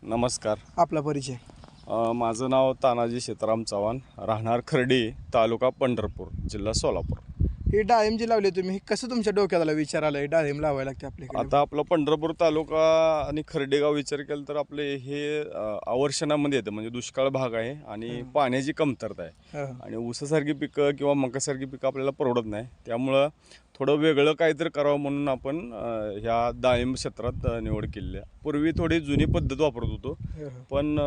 नमस्कार. आपला परिचय. माझं नाव तानाजी सीताराम चव्हाण, राहणार खर्डी, तालुका पंढरपूर, जिल्हा सोलापूर. हे डाळिंब जी लावली तुम्ही, कसं तुमच्या डोक्यात आलं विचार आला हे डाळिंब लावायला लागते आपल्याकडे? आता आपलं पंढरपूर तालुका आणि खर्डी गाव विचार केला तर आपले हे अवर्षणामध्ये येतं, म्हणजे दुष्काळ भाग आहे आणि पाण्याची कमतरता आहे आणि ऊसासारखी पिकं किंवा मकासारखी पिकं आपल्याला परवडत नाही. त्यामुळं थोडं वेगळं काहीतरी करावं म्हणून आपण ह्या डाळिंब क्षेत्रात निवड केली आहे. पूर्वी थोडी जुनी पद्धत वापरत होतो, पण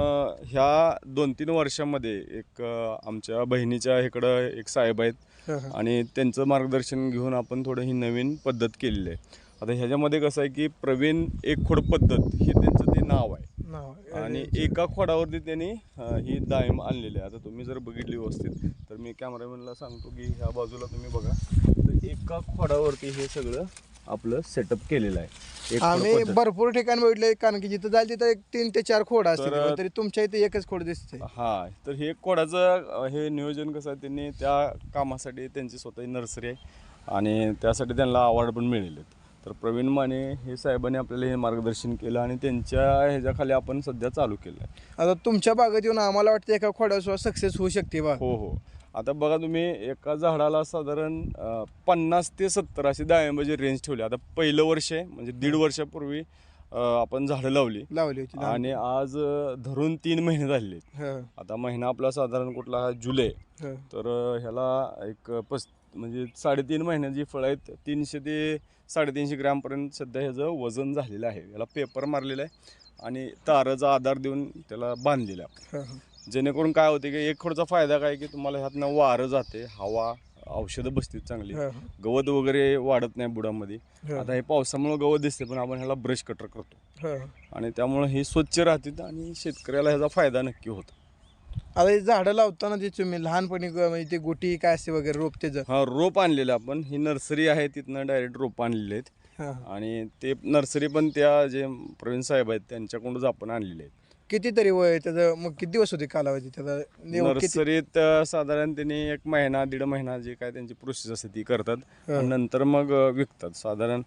ह्या 2-3 वर्षामध्ये एक आमच्या बहिणीच्या इकडं एक साहेब आहेत आणि त्यांचं मार्गदर्शन घेऊन आपण थोडं ही नवीन पद्धत केलेली आहे. आता ह्याच्यामध्ये कसं आहे की प्रवीण एक खोड पद्धत हे त्यांचं ते नाव आहे आणि एका खोडावरती त्यांनी ही डाळिंब आणलेली आहे. आता तुम्ही जर बघितली व्यवस्थित तर मी कॅमेरामॅनला सांगतो की ह्या बाजूला तुम्ही बघा, तर एका खोडावरती हे सगळं आपलं सेटअप केलेलं आहे. आम्ही भरपूर ठिकाणी बघितले, कारण की जिथं जाईल तिथं एक 3 ते 4 खोड असतील, तरी तुमच्या इथे एकच खोड दिसते. हा, तर हे खोडाचं हे नियोजन कसं आहे, त्यांनी त्या कामासाठी त्यांची स्वतःची नर्सरी आहे आणि त्यासाठी त्यांना अवॉर्ड पण मिळाले. तर प्रवीण माने हे साहेबांनी आपल्याला हे मार्गदर्शन केलं आणि त्यांच्या ह्याच्याखाली आपण सध्या चालू केलं आहे. आता तुमच्या बागेत येऊन आम्हाला वाटतं एका खोडावर सक्सेस होऊ शकते बा. हो. आता बघा तुम्ही, एका झाडाला साधारण 50 ते 70 अशी डाळिंबाची रेंज ठेवली. आता पहिलं वर्ष आहे, म्हणजे 1.5 वर्षापूर्वी आपण झाडं लावली होती आणि आज धरून 3 महिने झालेले. आता महिना आपला साधारण कुठला जुलै, तर ह्याला एक म्हणजे 3.5 महिन्याची फळं आहेत. 300 ते 350 ग्रॅमपर्यंत सध्या ह्याचं वजन झालेलं आहे. याला पेपर मारलेला आहे आणि ताराचा आधार देऊन त्याला बांधलेला आहे. जेणेकरून काय होते की एक खोडचा फायदा काय की तुम्हाला ह्यातनं वारं जाते, हवा, औषधं बसतील चांगली, गवत वगैरे वाढत नाही बुडामध्ये. आता हे पावसामुळे गवत दिसते, पण आपण ह्याला ब्रश कटर करतो आणि त्यामुळे हे स्वच्छ राहतात आणि शेतकऱ्याला ह्याचा फायदा नक्की होतो. आता हे झाडं लावताना जे तुम्ही लहानपणी म्हणजे ते गोटी काय असते वगैरे रोप त्याचं रोप आणलेलं आपण, ही नर्सरी आहे तिथनं डायरेक्ट रोप आणलेले आहेत आणि ते नर्सरी पण त्या जे प्रवीण साहेब आहेत त्यांच्याकडूनच आपण आणलेले आहेत. कितीतरी वय त्याचं, मग किती दिवस होते कालावधी त्याचा? नर्सरीत साधारण त्यांनी 1 महिना 1.5 महिना जे काय त्यांची प्रोसेस असते ती करतात आणि नंतर मग विकतात. साधारण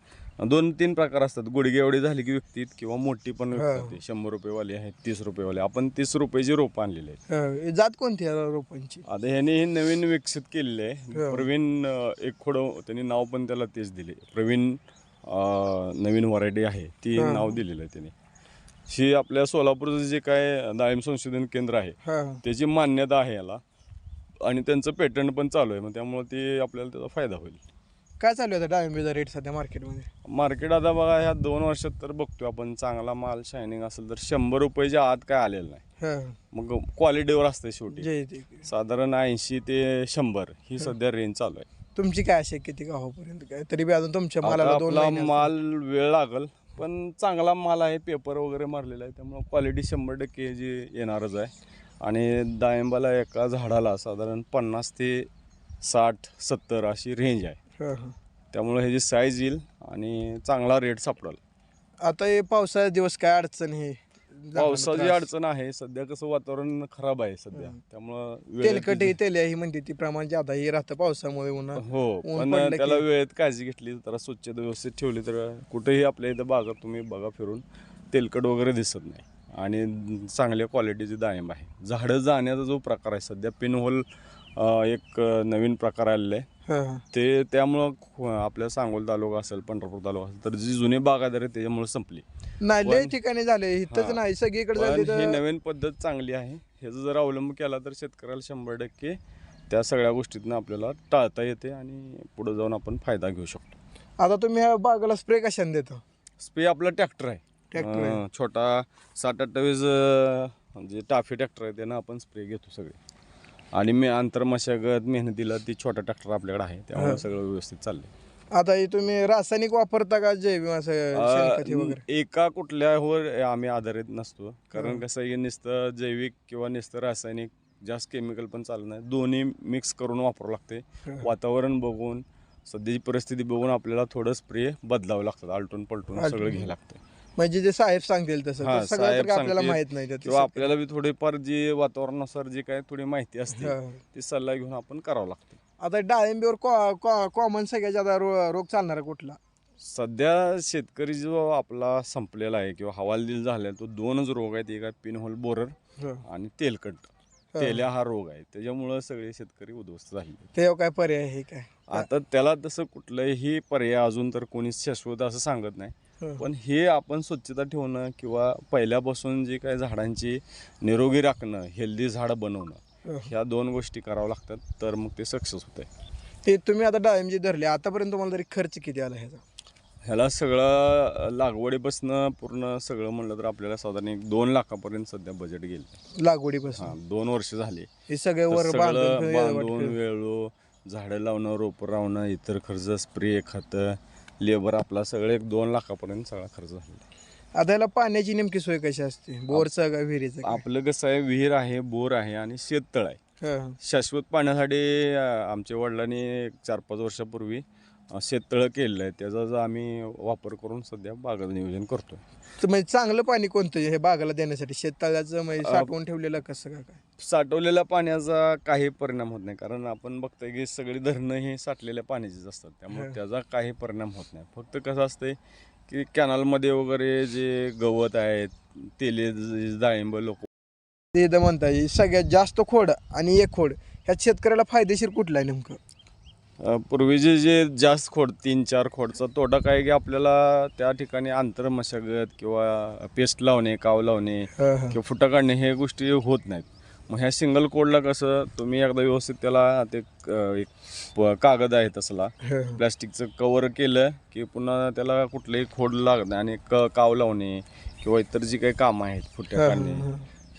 2-3 प्रकार असतात. गुडघे एवढी झाली की विकतात किंवा मोठी पण विकतात. 100 रुपयेवाली आहेत, 30 रुपयेवाली. आपण 30 रुपयाची रोपं आणलेली आहेत. जात कोणती आहे रोपांची? आता ह्याने हे नवीन विकसित केलेले आहे. प्रवीण एक खोड, त्यांनी नाव पण त्याला तेच दिले, प्रवीण नवीन व्हरायटी आहे ती नाव दिलेलं आहे त्यांनी. ही आपल्या सोलापूरचं जे काय डाळिंब संशोधन केंद्र आहे त्याची मान्यता आहे याला आणि त्यांचं पेटंट पण चालू आहे. मग त्यामुळे ते आपल्याला त्याचा फायदा होईल. काय चालू आहे डाळिंबीचा रेट सध्या मार्केटमध्ये? मार्केट आता बघा, ह्या 2 वर्षात तर बघतोय आपण, चांगला माल शायनिंग असेल तर 100 रुपयाच्या आत काय आलेलं नाही. मग क्वालिटीवर असते शेवटी. साधारण 80 ते 100 ही सध्या रेंज चालू आहे. तुमची काय असेल किती गावापर्यंत काय? तरी बी अजून तुमच्या मालाला 2 महिने माल वेळ लागल, पण चांगला माल आहे, पेपर वगैरे मारलेला आहे, त्यामुळे क्वालिटी 100% जी येणारच आहे. आणि डाळिंबाला एका झाडाला साधारण 50 ते 60-70 अशी रेंज आहे. त्यामुळे ह्याची साईज येईल आणि चांगला रेट सापडेल. आता हे पावसाचे दिवस काय अडचण? हे पावसाची अडचण आहे सध्या, कसं वातावरण खराब आहे सध्या, त्यामुळं तेलकट तेल ही म्हणते ती प्रमाण जादा हे राहतं पावसामुळे. हो, पण त्याला वेळेत काळजी घेतली, जरा स्वच्छता व्यवस्थित ठेवली तर कुठेही आपल्या इथं बागात तुम्ही बघा फिरून, तेलकट वगैरे दिसत नाही आणि चांगल्या क्वालिटीची डाळिंब आहे. झाडं जाण्याचा जो प्रकार आहे सध्या, पिनहोल एक नवीन प्रकार आलेला आहे ते, त्यामुळं आपल्या सांगोल तालुका असेल, पंढरपूर तालुका असेल, तर जी जुनी बागायत आहे त्याच्यामुळे संपली नाही. लय ठिकाणी झाले, इथंच नाही सगळीकडे झाले. ही नवीन पद्धत चांगली आहे. ह्याचा जर अवलंब केला तर शेतकऱ्याला 100% त्या सगळ्या गोष्टीतनं आपल्याला टाळता येते आणि पुढे जाऊन आपण फायदा घेऊ शकतो. आता तुम्ही ह्या बागाला स्प्रे कशाने देता? स्प्रे आपला ट्रॅक्टर आहे, छोटा 728 म्हणजे टाफी ट्रॅक्टर आहे, त्यानं आपण स्प्रे घेतो सगळे. आणि मी आंतरमशागत मेहनतीला ती छोटा ट्रॅक्टर आपल्याकडे आहे, त्यामुळे सगळं व्यवस्थित चाललंय. आता हे तुम्ही रासायनिक वापरता का जैविक वगैरे? एका कुठल्यावर आम्ही आधारित नसतो, कारण कसं आहे, नुसतं जैविक किंवा नुसतं रासायनिक, जास्त केमिकल पण चालत नाही. दोन्ही मिक्स करून वापरावं लागते. वातावरण बघून, सध्याची परिस्थिती बघून आपल्याला थोडं स्प्रे बदलावं लागतं, आलटून पलटून सगळं घ्यावं लागतं. म्हणजे जे साहेब सांगतील तसं आपल्याला माहित नाही, किंवा आपल्याला बी थोडीफार जी वातावरणानुसार जी काय थोडी माहिती असते ती सल्ला घेऊन आपण करावं लागतं. आता डाळिंबीवर कॉमन सगळ्यात ज्यादा रोग चालणारा कुठला? सध्या शेतकरी जो आपला संपलेला आहे किंवा हवालदिल झाला आहे तो 2च रोग आहेत. एक आहे पिनहोल बोरर आणि तेलकट तेल्या हा रोग आहे. त्याच्यामुळं सगळे शेतकरी उद्ध्वस्त झाले. ते काय पर्याय आहे काय? आता त्याला तसं कुठलंही पर्याय अजून तर कोणीच शाश्वत असं सांगत नाही. पण हे आपण स्वच्छता ठेवणं किंवा पहिल्यापासून जे काय झाडांची निरोगी राखणं, हेल्दी झाडं बनवणं, ह्या 2 गोष्टी कराव्या लागतात तर मग ते सक्सेस होत आहे. ते तुम्ही आता डाळिंब जे धरले आतापर्यंत तुम्हाला तरी खर्च किती आला ह्याचा? ह्याला सगळं लागवडीपासून पूर्ण सगळं म्हणलं तर आपल्याला साधारण 2 लाखापर्यंत सध्या बजेट गेलं. लागवडीपासून 2 वर्ष झाले. हे सगळे वर बांधून वेळू झाडं लावणं, रोपं लावणं, इतर खर्च, स्प्रे, खतं, लेबर आपला सगळं 2 लाखापर्यंत सगळा खर्च झाला. आता याला पाण्याची नेमकी सोय कशी असते? बोरचं का विहिरीचं? आपलं कसं आहे, विहीर आहे, बोर आहे आणि शेततळ आहे. शाश्वत पाण्यासाठी आमच्या वडिलांनी 4-5 वर्षापूर्वी शेततळं केलेलं आहे. त्याचा जो आम्ही वापर करून सध्या बागाचं नियोजन करतो. तर म्हणजे चांगलं पाणी कोणतं हे बागाला देण्यासाठी? शेततळ्याचं म्हणजे साठवून ठेवलेलं कसं काय? साठवलेल्या पाण्याचा काही परिणाम होत नाही, कारण आपण बघतोय की सगळी धरणं हे साठलेल्या पाण्याचीच असतात. त्यामुळे त्याचा काही परिणाम होत नाही. फक्त कसं असतंय की कॅनलमध्ये वगैरे जे गवत आहेत, तेले डाळिंब लोक ते म्हणता येईल सगळ्यात जास्त खोड आणि एक खोड ह्या शेतकऱ्याला फायदेशीर कुठला आहे नेमकं? पूर्वीचे जे जास्त खोड 3-4 खोडचा तोटा काय की आपल्याला त्या ठिकाणी आंतर मशागत किंवा पेस्ट लावणे, काव लावणे किंवा फुटा काढणे हे गोष्टी होत नाहीत. मग ह्या सिंगल कोडला कसं तुम्ही एकदा व्यवस्थित त्याला ते एक कागद आहे तसला प्लॅस्टिकचं कवर केलं की पुन्हा त्याला कुठलंही खोड लागत नाही आणि काव लावणे किंवा इतर जी काही कामं आहेत फुट्या काढणे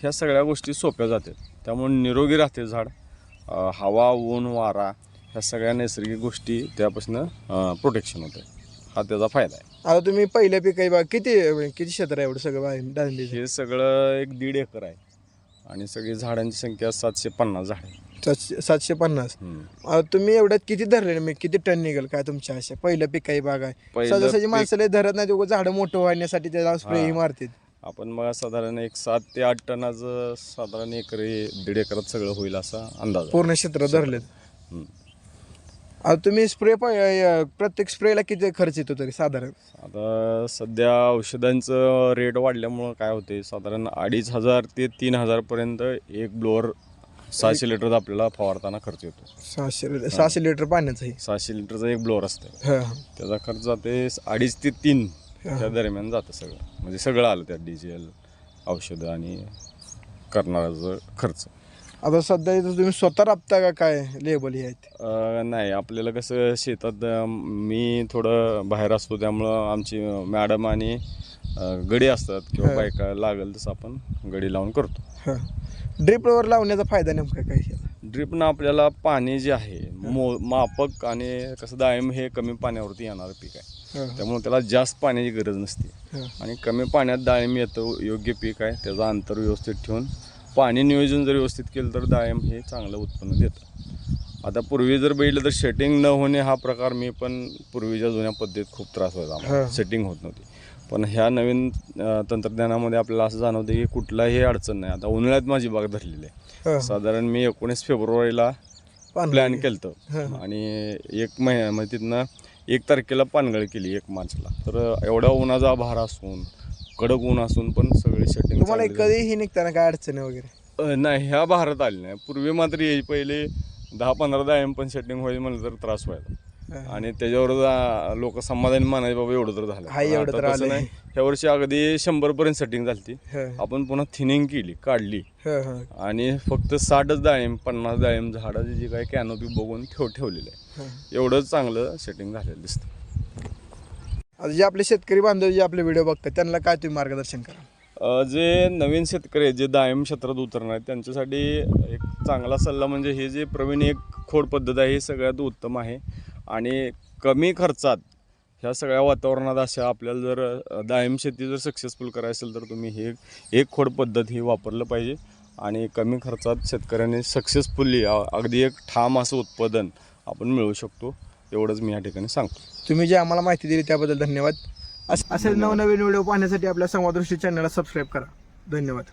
ह्या सगळ्या गोष्टी सोप्या जातात. त्यामुळे निरोगी राहते झाड. हवा, ऊन, वारा ह्या सगळ्या नैसर्गिक गोष्टी त्यापासून प्रोटेक्शन होते. हा त्याचा फायदा आहे. आता तुम्ही पहिल्या पिकाई बघा किती क्षेत्र आहे एवढं सगळं डाळिंब? हे सगळं 1-1.5 एकर आहे आणि सगळी झाडांची संख्या 750 झाड आहे. 750. तुम्ही एवढ्यात किती धरले? मी किती टन निघेल काय तुमच्या अशा पहिल्या पिकाई बाग आहे? सहजासहजी माणसाला धरत नाही, झाडं मोठं वाढण्यासाठी त्याला स्प्रे मारतात. आपण मग साधारण 7 ते 8 टनाचं साधारण 1.5 एकरात सगळं होईल असा अंदाज. पूर्ण क्षेत्र धरलेत. आता तुम्ही स्प्रे प्रत्येक स्प्रेला किती खर्च येतो तरी साधारण? आता सध्या औषधांचं रेट वाढल्यामुळं काय होते, साधारण 2,500 ते 3,000 पर्यंत एक ब्लोअर 600 लिटर आपल्याला फवारताना खर्च येतो. 600 लिटर पाण्याचं? 600 लिटरचा एक ब्लोअर असतं. त्याचा खर्च जाते 2.5 ते 3 त्या दरम्यान जातं सगळं. म्हणजे सगळं आलं त्यात, डिझेल, औषधं आणि करणाराचा खर्च. आता सध्या तुम्ही स्वतः राबता का काय लेबल हे आहेत? नाही, आपल्याला कसं शेतात मी थोडं बाहेर असतो त्यामुळं आमची मॅडम आणि गडी असतात किंवा बायका लागेल तसं आपण गडी लावून करतो. ड्रिपवर लावण्याचा फायदा नेमका काय? ड्रिपनं आपल्याला पाणी जे आहे मापक आणि कसं डाळिंब हे कमी पाण्यावरती येणारं पीक आहे. त्यामुळे त्याला जास्त पाण्याची गरज नसते आणि कमी पाण्यात डाळिंब येतं. योग्य पीक आहे. त्याचं अंतर व्यवस्थित ठेवून पाणी नियोजन जर व्यवस्थित केलं तर डाळिंब हे चांगलं उत्पन्न देतं. आता पूर्वी जर बघितलं तर सेटिंग न होणे हा प्रकार मी पण पूर्वीच्या जुन्या पद्धतीत खूप त्रास व्हायचा. सेटिंग होत नव्हती. पण ह्या नवीन तंत्रज्ञानामध्ये आपल्याला असं जाणवतं की कुठलाही अडचण नाही. आता उन्हाळ्यात माझी बाग धरलेली आहे. साधारण मी 19 फेब्रुवारीला प्लॅन केलं होतं आणि 1 महिना म्हणजे तिथनं 1 तारखेला पानगळ केली 1 मार्चला. तर एवढा उन्हाचा भार असून कडक ऊन असून पण सगळी सेटिंग. तुम्हाला कधीही निघताना काय अडचण वगैरे? नाही, ह्या भारात आली नाही. पूर्वी मात्र यायची पहिले 10-15 डाळिंब पण सेटिंग व्हायची म्हणलं तर त्रास व्हायचा आणि त्याच्यावर लोक समाधानी म्हणायचे बाबा एवढं तर झालं. तसं नाही, ह्या वर्षी अगदी 100 पर्यंत सेटिंग झाली. आपण पुन्हा थिनिंग केली, काढली आणि फक्त 60 डाळिंब 50 डाळिंब झाडाची जी काही कॅनोपी बघून ठेवलेली आहे. एवढंच चांगलं सेटिंग झालेलं दिसतं. आता जे आपले शेतकरी बांधव जे आपले व्हिडिओ बघतात त्यांना काय तुम्ही मार्गदर्शन करा? जे नवीन शेतकरी आहेत, जे डाळिंब क्षेत्रात उतरणार आहेत त्यांच्यासाठी एक चांगला सल्ला म्हणजे हे जे प्रवीण एक खोड पद्धत आहे हे सगळ्यात उत्तम आहे आणि कमी खर्चात ह्या सगळ्या वातावरणात अशा आपल्याला जर डाळिंब शेती जर सक्सेसफुल करायची असेल तर तुम्ही हे एक खोड पद्धत ही वापरलं पाहिजे आणि कमी खर्चात शेतकऱ्यांनी सक्सेसफुली अगदी एक ठाम असं उत्पादन आपण मिळवू शकतो. एवढंच मी या ठिकाणी सांगतो. तुम्ही जे आम्हाला माहिती दिली त्याबद्दल धन्यवाद. असे नवनवीन व्हिडिओ पाहण्यासाठी आपल्या संवाददृष्टी चॅनलला सबस्क्राईब करा. धन्यवाद.